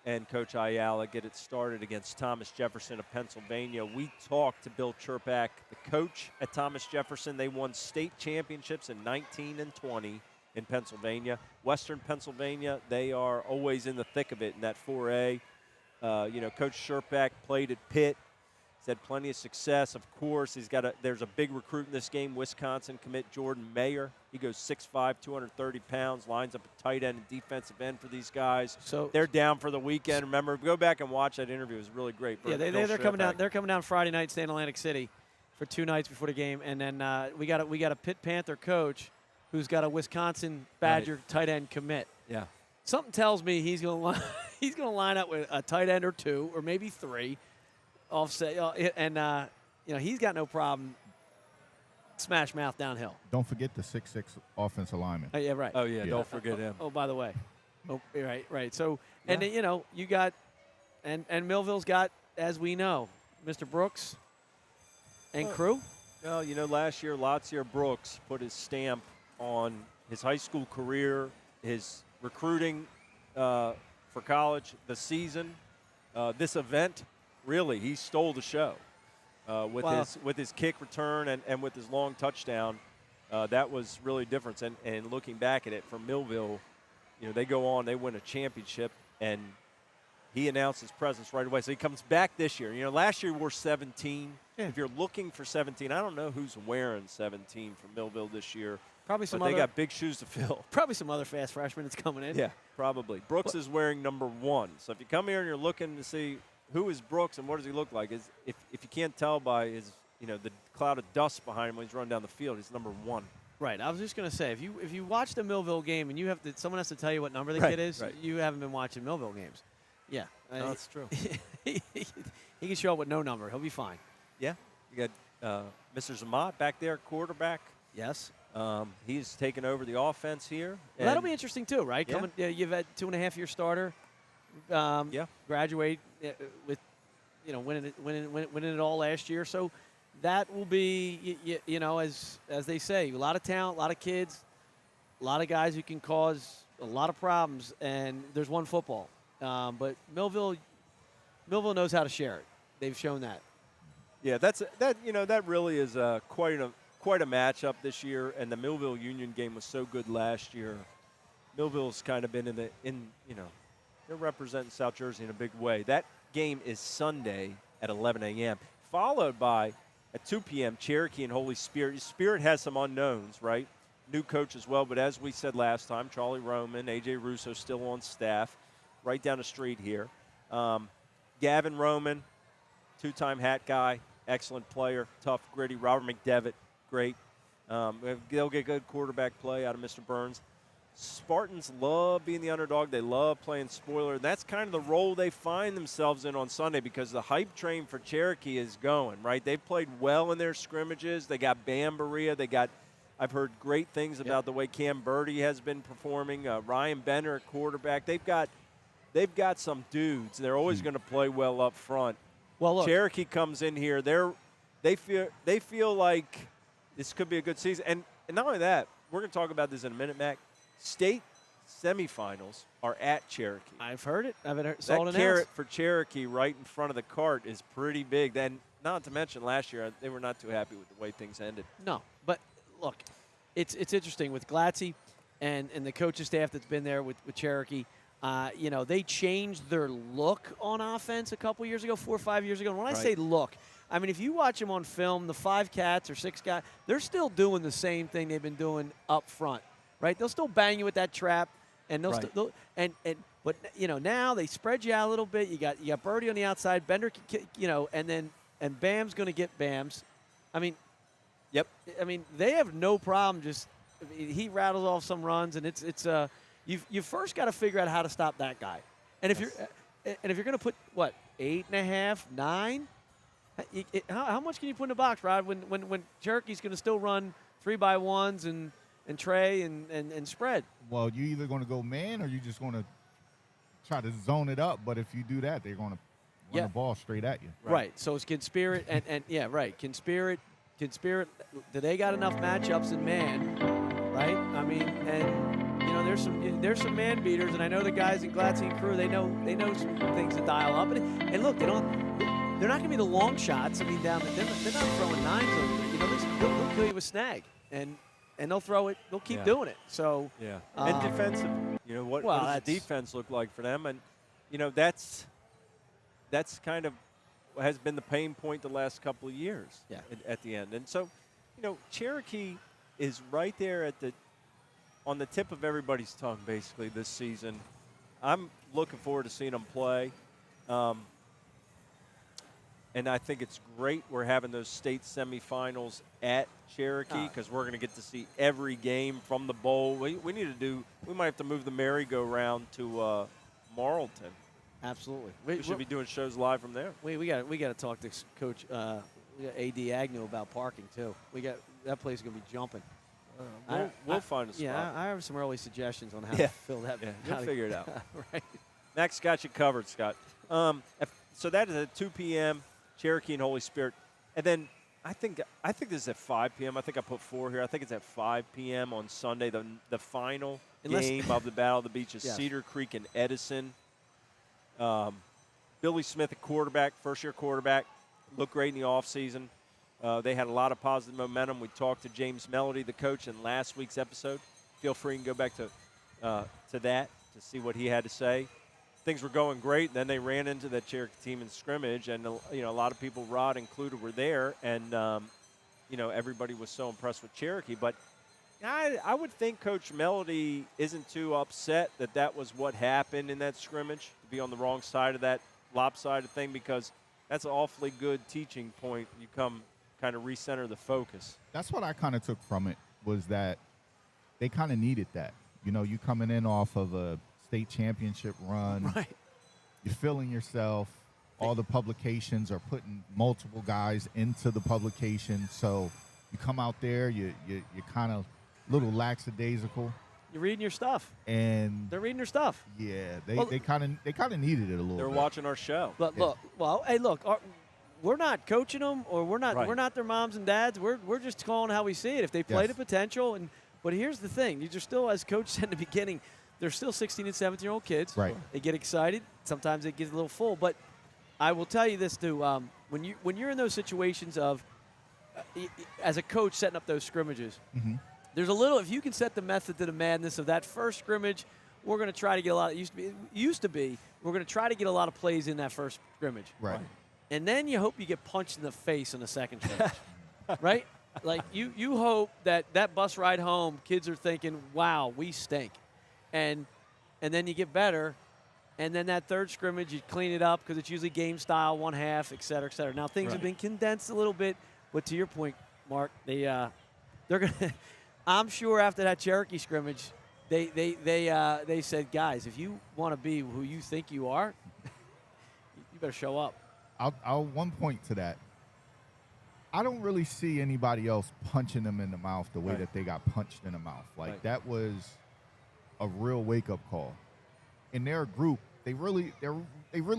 and Coach Ayala get it started against Thomas Jefferson of Pennsylvania. We talked to Bill Chirpak, the coach at Thomas Jefferson. They won state championships in 19 and 20 in Pennsylvania. Western Pennsylvania, they are always in the thick of it in that 4A. Coach Chirpak played at Pitt. He's had plenty of success, of course. There's a big recruit in this game, Wisconsin commit Jordan Mayer. He goes 6'5", 230 pounds, lines up a tight end and defensive end for these guys. So they're down for the weekend. Remember, go back and watch that interview. It was really great. Yeah, they're coming down. They're coming down Friday night, staying in Atlantic City for 2 nights before the game, and then we got a Pitt Panther coach who's got a Wisconsin Badger tight end commit. Yeah. Something tells me he's going to line up with a tight end or 2 or maybe 3. Offset, and he's got no problem smash mouth downhill. Don't forget the 6'6" offensive lineman. Yeah, right. Oh, yeah, don't forget him. Oh, by the way. Oh, right. So, yeah. And then, you got, and Millville's got, as we know, Mr. Brooks and crew. Well, last year, Latsier Brooks put his stamp on his high school career, his recruiting for college, the season, this event. Really, he stole the show with his kick return and with his long touchdown. That was really different. And looking back at it from Millville, they go on, they win a championship, and he announced his presence right away. So he comes back this year. Last year he wore 17. Yeah. If you're looking for 17, I don't know who's wearing 17 for Millville this year. Probably some. But they got big shoes to fill. Probably some other fast freshmen that's coming in. Yeah, probably. Brooks is wearing number 1. So if you come here and you're looking to see who is Brooks and what does he look like, if you can't tell by his the cloud of dust behind him when he's running down the field, he's number 1. Right. I was just going to say, if you watch the Millville game and someone has to tell you what number the kid is, you haven't been watching Millville games. Yeah, no, that's true. He can show up with no number. He'll be fine. Yeah. You got Mr. Zamat back there, quarterback. Yes. He's taken over the offense here. Well, that'll be interesting too, right? Yeah. You've had 2.5-year starter. Graduate with winning it all last year. So that will be as they say, a lot of talent, a lot of kids, a lot of guys who can cause a lot of problems. And there's one football, but Millville knows how to share it. They've shown that. Yeah, that really is quite a matchup this year. And the Millville Union game was so good last year. Millville's kind of been they're representing South Jersey in a big way. That game is Sunday at 11 a.m., followed by, at 2 p.m., Cherokee and Holy Spirit. Spirit has some unknowns, right? New coach as well, but as we said last time, Charlie Roman, A.J. Russo still on staff, right down the street here. Gavin Roman, 2-time hat guy, excellent player, tough, gritty. Robert McDevitt, great. They'll get good quarterback play out of Mr. Burns. Spartans love being the underdog. They love playing spoiler. That's kind of the role they find themselves in on Sunday because the hype train for Cherokee is going, right? They've played well in their scrimmages. They got Bam Berea. I've heard great things about the way Cam Birdie has been performing. Ryan Benner at quarterback. They've got some dudes. They're always going to play well up front. Well, look, Cherokee comes in here. They feel like this could be a good season. And not only that, we're going to talk about this in a minute, Mac. State semifinals are at Cherokee. I've heard it. That carrot for Cherokee right in front of the cart is pretty big. Then, not to mention last year, they were not too happy with the way things ended. No, but look, it's interesting with Glatzy and the coaching staff that's been there with Cherokee. They changed their look on offense a couple years ago, 4 or 5 years ago. And when I Right. say look, I mean, if you watch them on film, the 5 cats or 6 guys, they're still doing the same thing they've been doing up front, right? They'll still bang you with that trap, and they'll Right. still but now they spread you out a little bit. You got Birdie on the outside, Bender, and Bam's going to get Bams. I mean, Yep. I mean, they have no problem. He rattles off some runs, and you first got to figure out how to stop that guy. And if you're going to put 8.5, 9, how much can you put in the box, Rod? When Cherokee's going to still run 3x1s and tray and spread. Well, you're either going to go man or you're just going to try to zone it up. But if you do that, they're going to run the ball straight at you. Right. So it's Conspirit and yeah, right. Conspirit. Do they got enough matchups in man? Right. I mean, and there's some man beaters, and I know the guys in Glatzy and crew. They know some things to dial up. And look, they're not going to be the long shots. I mean, they're not throwing 9s over. They'll kill you with snag and they'll throw it. They'll keep doing it. So Yeah. And defensive. What does the defense look like for them? And that's kind of has been the pain point the last couple of years. Yeah. At the end. And so, Cherokee is right there on the tip of everybody's tongue basically this season. I'm looking forward to seeing them play. And I think it's great we're having those state semifinals at Cherokee because we're going to get to see every game from the bowl. We might have to move the merry-go-round to Marlton. Absolutely. We should be doing shows live from there. We got to talk to Coach AD Agnew about parking too. That place is going to be jumping. We'll find a spot. Yeah, I have some early suggestions on how to fill that. Yeah, we'll figure it out. Right. Max got you covered, Scott. So that is at 2 p.m., Cherokee and Holy Spirit. And then I think this is at 5 p.m. I think I put 4 here. I think it's at 5 p.m. on Sunday. The final game of the Battle of the Beach is Cedar Creek and Edison. Billy Smith, a quarterback, first-year quarterback, looked great in the offseason. They had a lot of positive momentum. We talked to James Melody, the coach, in last week's episode. Feel free and go back to that to see what he had to say. Things were going great. Then they ran into that Cherokee team in scrimmage, and a lot of people, Rod included, were there, and everybody was so impressed with Cherokee. But I would think Coach Melody isn't too upset that was what happened in that scrimmage, to be on the wrong side of that lopsided thing, because that's an awfully good teaching point. You come kind of recenter the focus. That's what I kind of took from it, was that they kind of needed that. You coming in off of a state championship run. Right. You're feeling yourself. All the publications are putting multiple guys into the publication. So you come out there, you're kind of a little lackadaisical. You're reading your stuff. And they're reading their stuff. Yeah, they kind of needed it a little bit. They're watching our show. But we're not coaching them, or we're not their moms and dads. We're just calling how we see it. If they play to potential, but here's the thing: these are still, as Coach said in the beginning, they're still 16 and 17-year-old kids. Right. They get excited. Sometimes they get a little full. But I will tell you this too: when you're in those situations of, as a coach setting up those scrimmages, there's a little. If you can set the method to the madness of that first scrimmage, we're going to try to get a lot. Used to be we're going to try to get a lot of plays in that first scrimmage. Right. And then you hope you get punched in the face in the second scrimmage. Right? Like you hope that bus ride home, kids are thinking, "Wow, we stink," and then you get better, and then that third scrimmage you clean it up because it's usually game style, 1/2, et cetera, et cetera. Now things have been condensed a little bit, but to your point, Mark, they're gonna. I'm sure after that Cherokee scrimmage, they said, guys, if you want to be who you think you are, you better show up. I'll one point to that. I don't really see anybody else punching them in the mouth the way that they got punched in the mouth. That was a real wake-up call. In their group, they really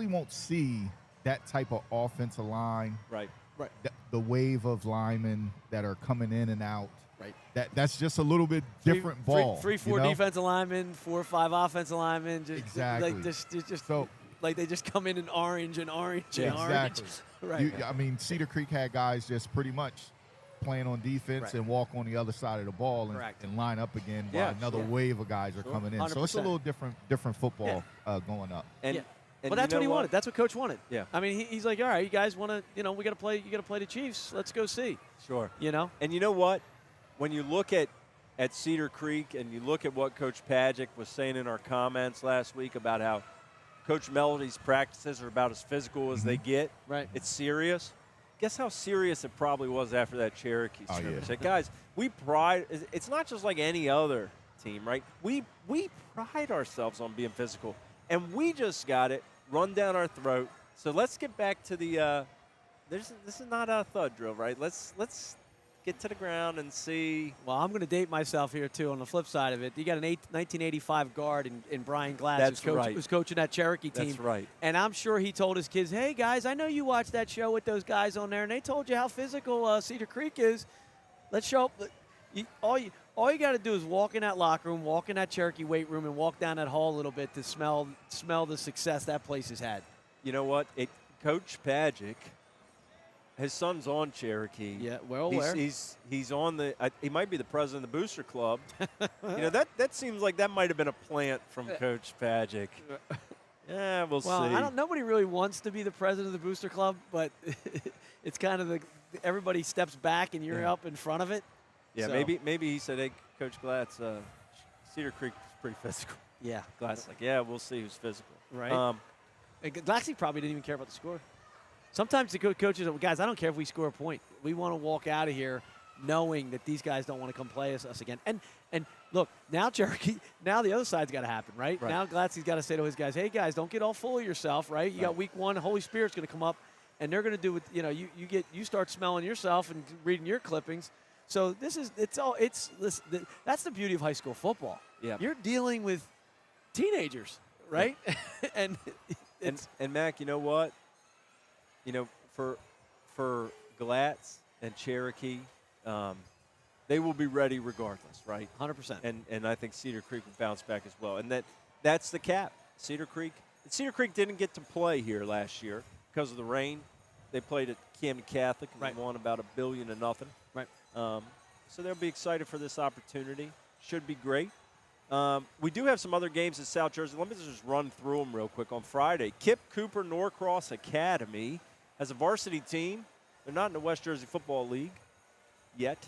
won't see that type of offensive line. Right. The wave of linemen that are coming in and out. Right. That's just a little bit different ball. 3-4 defensive linemen, 4 or 5 offensive linemen. Exactly. Like they just come in orange and orange and orange. Exactly. Right. Cedar Creek had guys just pretty much playing on defense Right. and walk on the other side of the ball Correct. and line up again Yeah, while another sure. wave of guys are Sure. coming in. So it's a 100%. little different football going up. And, Yeah. and Well, that's you what know he wanted. That's what Coach wanted. Yeah. I mean, he's like, all right, you guys want to, you know, we got to play. You got to play the Chiefs. Let's go see. Sure. You know. And you know what? When you look at Cedar Creek and you look at what Coach Pagic was saying in our comments last week about how Coach Melody's practices are about as physical as they get. Right. It's serious. Guess how serious it probably was after that Cherokee Oh, scrimmage. yeah. Like, guys, we pride. It's not just like any other team, right? We pride ourselves on being physical, and we just got it run down our throat. So let's get back to the. This is not a thud drill, right? Let's get to the ground and see. Well, I'm going to date myself here, too, on the flip side of it. You got an 1985 guard in Brian Glass That's right. who's coaching that Cherokee team. That's right. And I'm sure he told his kids, hey, guys, I know you watched that show with those guys on there, and they told you how physical Cedar Creek is. Let's show up. All you got to do is walk in that locker room, walk in that Cherokee weight room, and walk down that hall a little bit to smell the success that place has had. You know what? Coach Pagic, his son's on Cherokee. Yeah, well, he's on the. He might be the president of the Booster Club. You know, that seems like that might have been a plant from Coach Pagic. Yeah, we'll see. Nobody really wants to be the president of the Booster Club, but it's kind of everybody steps back and you're up in front of it. Yeah, So, maybe he said, "Hey, Coach Glatz, Cedar Creek is pretty physical." Yeah. Glatz like, "Yeah, we'll see who's physical." Right. Glaxy probably didn't even care about the score. Sometimes the coaches are, guys, I don't care if we score a point. We want to walk out of here knowing that these guys don't want to come play us again. And look, now Cherokee, now the other side's got to happen, right? Now Glatzy's got to say to his guys, hey, guys, don't get all full of yourself, right? You got week one, Holy Spirit's going to come up, and they're going to do what, you know, you start smelling yourself and reading your clippings. So that's the beauty of high school football. Yeah. You're dealing with teenagers, right? and Mac, you know what? You know, for Glatz and Cherokee, they will be ready regardless, right? 100%. And I think Cedar Creek will bounce back as well. And that's the cap. Cedar Creek didn't get to play here last year because of the rain. They played at Camden Catholic and they won about $1 billion to nothing. Right. So they'll be excited for this opportunity. Should be great. We do have some other games in South Jersey. Let me just run through them real quick. On Friday, Kip Cooper Norcross Academy has a varsity team. They're not in the West Jersey Football League yet.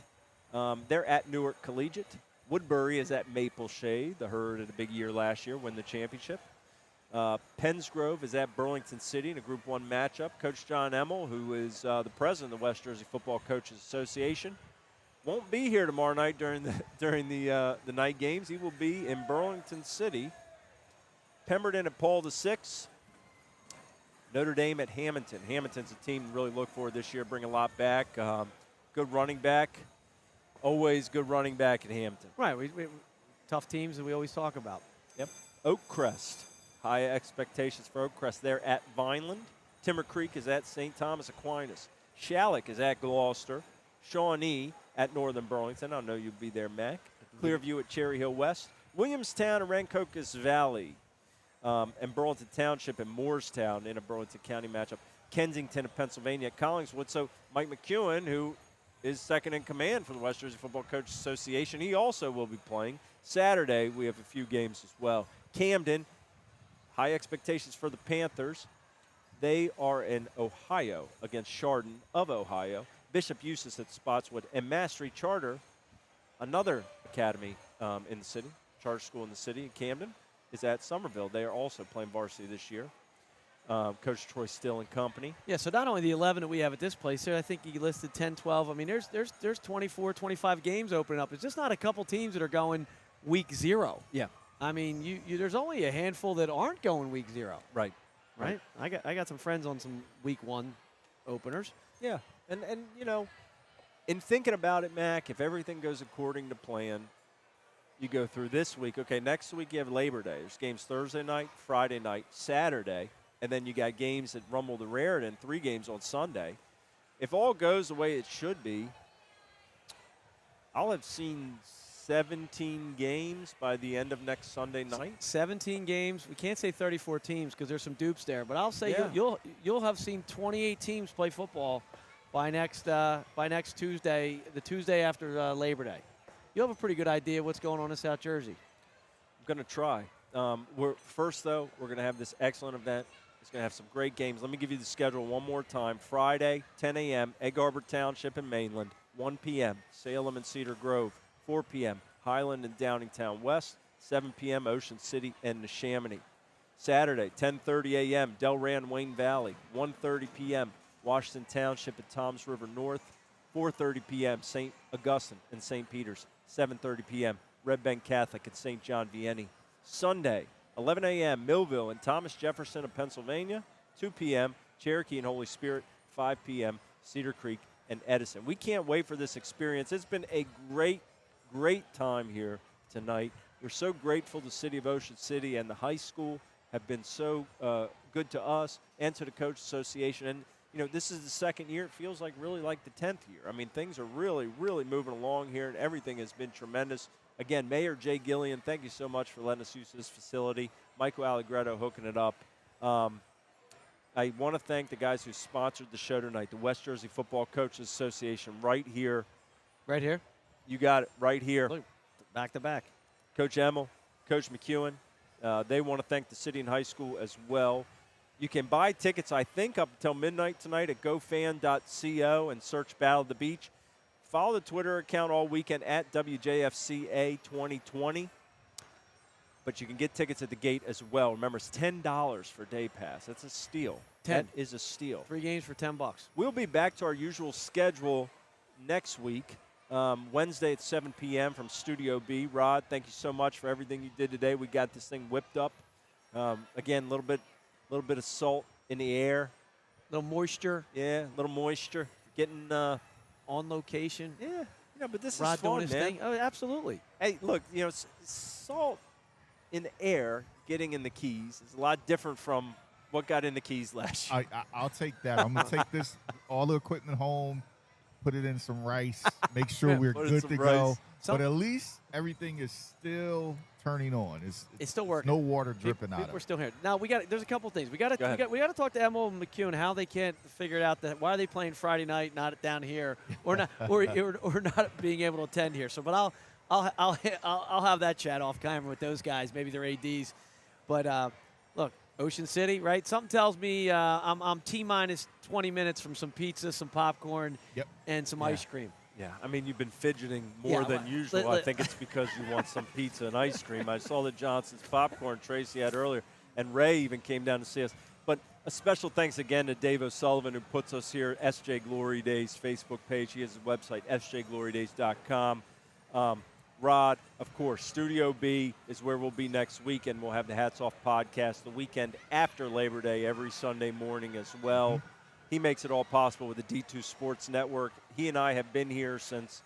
They're at Newark Collegiate. Woodbury is at Maple Shade. The Herd had a big year last year, win the championship. Pennsgrove is at Burlington City in a Group 1 matchup. Coach John Emmel, who is the president of the West Jersey Football Coaches Association, won't be here tomorrow night during the night games. He will be in Burlington City. Pemberton at Paul VI. Notre Dame at Hamilton. Hamilton's a team to really look for this year, bring a lot back. Good running back. Always good running back at Hamilton. Right. We tough teams that we always talk about. Yep. Oakcrest. High expectations for Oakcrest. They're at Vineland. Timber Creek is at St. Thomas Aquinas. Shalleck is at Gloucester. Shawnee at Northern Burlington. I know you'll be there, Mac. Clearview at Cherry Hill West. Williamstown and Rancocas Valley. And Burlington Township and Moorestown in a Burlington County matchup. Kensington of Pennsylvania at Collingswood. So Mike McEwen, who is second in command for the West Jersey Football Coaches Association, he also will be playing. Saturday, we have a few games as well. Camden, high expectations for the Panthers. They are in Ohio against Chardon of Ohio. Bishop Eustace at Spotswood. And Mastery Charter, another academy in the city, charter school in the city in Camden, is at Somerville. They are also playing varsity this year. Coach Troy Still and company. Yeah, so not only the 11 that we have at this place, I think you listed 10, 12. I mean, there's 24, 25 games opening up. It's just not a couple teams that are going week 0. Yeah. I mean, there's only a handful that aren't going week 0. Right. Right? I got some friends on some week 1 openers. Yeah. And you know, in thinking about it, Mac, if everything goes according to plan, you go through this week. Okay, next week you have Labor Day. There's games Thursday night, Friday night, Saturday, and then you got games at Rummel the Raritan, 3 games on Sunday. If all goes the way it should be, I'll have seen 17 games by the end of next Sunday night. 17 games. We can't say 34 teams because there's some dupes there, but I'll say Yeah. you'll have seen 28 teams play football by next Tuesday, the Tuesday after Labor Day. You'll have a pretty good idea what's going on in South Jersey. I'm going to try. We're going to have this excellent event. It's going to have some great games. Let me give you the schedule one more time. Friday, 10 a.m., Egg Harbor Township and Mainland. 1 p.m., Salem and Cedar Grove. 4 p.m., Highland and Downingtown West. 7 p.m., Ocean City and Neshaminy. Saturday, 10:30 a.m., Delray and Wayne Valley. 1:30 p.m., Washington Township and Toms River North. 4:30 p.m., St. Augustine and St. Peter's. 7:30 p.m., Red Bank Catholic and St. John Vianney. Sunday, 11 a.m., Millville and Thomas Jefferson of Pennsylvania. 2 p.m., Cherokee and Holy Spirit. 5 p.m., Cedar Creek and Edison. We can't wait for this experience. It's been a great, great time here tonight. We're so grateful the city of Ocean City and the high school have been so good to us and to the Coach Association. And, you know, this is the second year. It feels like really like the 10th year. I mean, things are really, really moving along here, and everything has been tremendous. Again, Mayor Jay Gillian, thank you so much for letting us use this facility. Michael Allegretto hooking it up. I want to thank the guys who sponsored the show tonight, the West Jersey Football Coaches Association, right here. Right here? You got it, right here. Look, back to back. Coach Emmel, Coach McEwen. They want to thank the city and high school as well. You can buy tickets, I think, up until midnight tonight at gofan.co and search Battle of the Beach. Follow the Twitter account all weekend at WJFCA 2020. But you can get tickets at the gate as well. Remember, it's $10 for day pass. That's a steal. 10 That is a steal. 3 games for $10. We'll be back to our usual schedule next week, Wednesday at 7 p.m. from Studio B. Rod, thank you so much for everything you did today. We got this thing whipped up. Again, a little bit of salt in the air. A little moisture. Yeah, a little moisture. Getting on location. Yeah, but this Rod is fun, doing his man. thing. Oh, absolutely. Hey, look, salt in the air getting in the Keys is a lot different from what got in the Keys last year. I'll take that. I'm going to take all the equipment home, put it in some rice, make sure we're good to go. But at least everything is still turning on. It's still working. No water dripping out of it. We're still here. Now, there's a couple things. We got to talk to Emmel and McEwen how they can't figure it out. Why are they playing Friday night, not down here, or not, or not being able to attend here. So, but I'll have that chat off camera with those guys. Maybe they're ADs. But look, Ocean City, right? Something tells me I'm T-minus 20 minutes from some pizza, some popcorn, and some ice cream. Yeah, I mean, you've been fidgeting more than usual. I think it's because you want some pizza and ice cream. I saw the Johnson's popcorn Tracy had earlier, and Ray even came down to see us. But a special thanks again to Dave O'Sullivan, who puts us here, SJ Glory Days Facebook page. He has his website, sjglorydays.com. Rod, of course, Studio B is where we'll be next week, and we'll have the Hats Off podcast the weekend after Labor Day every Sunday morning as well. He makes it all possible with the D2 Sports Network. He and I have been here since,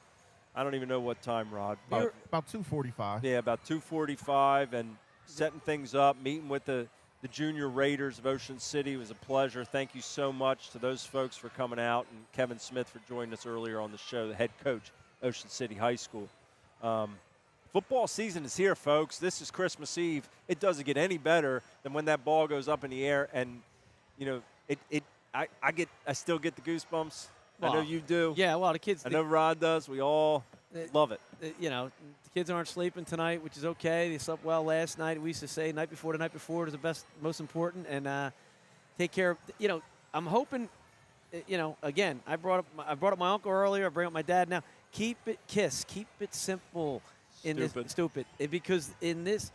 I don't even know what time, Rod. About 2:45. Yeah, about 2:45, and setting things up, meeting with the Junior Raiders of Ocean City. It was a pleasure. Thank you so much to those folks for coming out, and Kevin Smith for joining us earlier on the show, the head coach, Ocean City High School. Football season is here, folks. This is Christmas Eve. It doesn't get any better than when that ball goes up in the air, and I still get the goosebumps. Well, I know you do. Yeah, well, the kids. I know Rod does. We all love it. The kids aren't sleeping tonight, which is okay. They slept well last night. We used to say night before is the best, most important, and take care of. I'm hoping. Again, I brought up my uncle earlier. I bring up my dad now. Keep it keep it simple. Stupid. Because in this,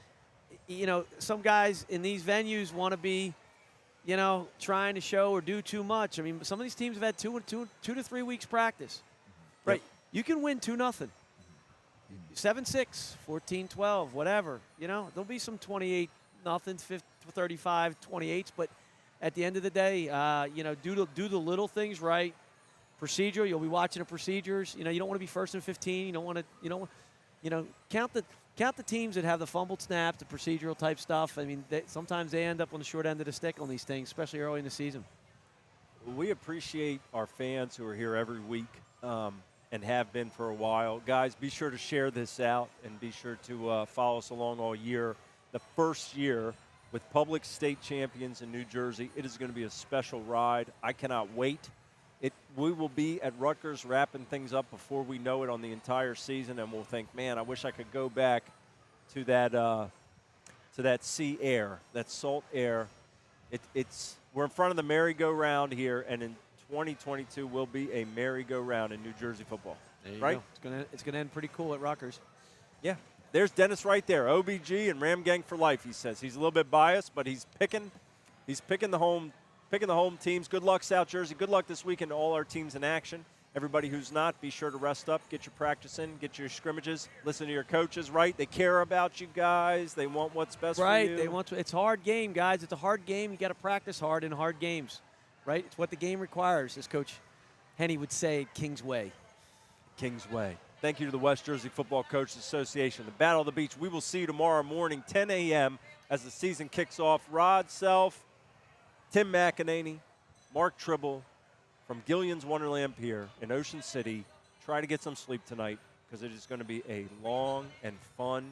some guys in these venues want to be, trying to show or do too much. I mean, some of these teams have had 2 to 3 weeks practice. Right. Yep. You can win 2-0. 7-6, 14-12, whatever. There'll be some 28-0, 35, 28s, but at the end of the day, do the little things right. Procedural, you'll be watching the procedures. You don't want to be first and 15. You don't want to, count the teams that have the fumbled snaps, the procedural type stuff. I mean, sometimes they end up on the short end of the stick on these things, especially early in the season. We appreciate our fans who are here every week and have been for a while. Guys, be sure to share this out and be sure to follow us along all year. The first year with public state champions in New Jersey, it is going to be a special ride. I cannot wait. We will be at Rutgers wrapping things up before we know it on the entire season, and we'll think, man, I wish I could go back to that sea air, that salt air. We're in front of the merry-go-round here, and in 2022 will be a merry-go-round in New Jersey football. There you right? go. It's gonna end pretty cool at Rutgers. Yeah. There's Dennis right there, OBG and Ram Gang for life, he says. He's a little bit biased, but he's picking the home teams. Good luck, South Jersey. Good luck this weekend to all our teams in action. Everybody who's not, be sure to rest up, get your practice in, get your scrimmages, listen to your coaches, right? They care about you guys. They want what's best for you. Right. It's a hard game, guys. It's a hard game. You got to practice hard in hard games, right? It's what the game requires, as Coach Henny would say, King's Way. King's Way. Thank you to the West Jersey Football Coaches Association. The Battle of the Beach, we will see you tomorrow morning, 10 a.m. as the season kicks off. Rod Self, Tim McAneney, Mark Trible from Gillian's Wonderland Pier in Ocean City. Try to get some sleep tonight because it is going to be a long and fun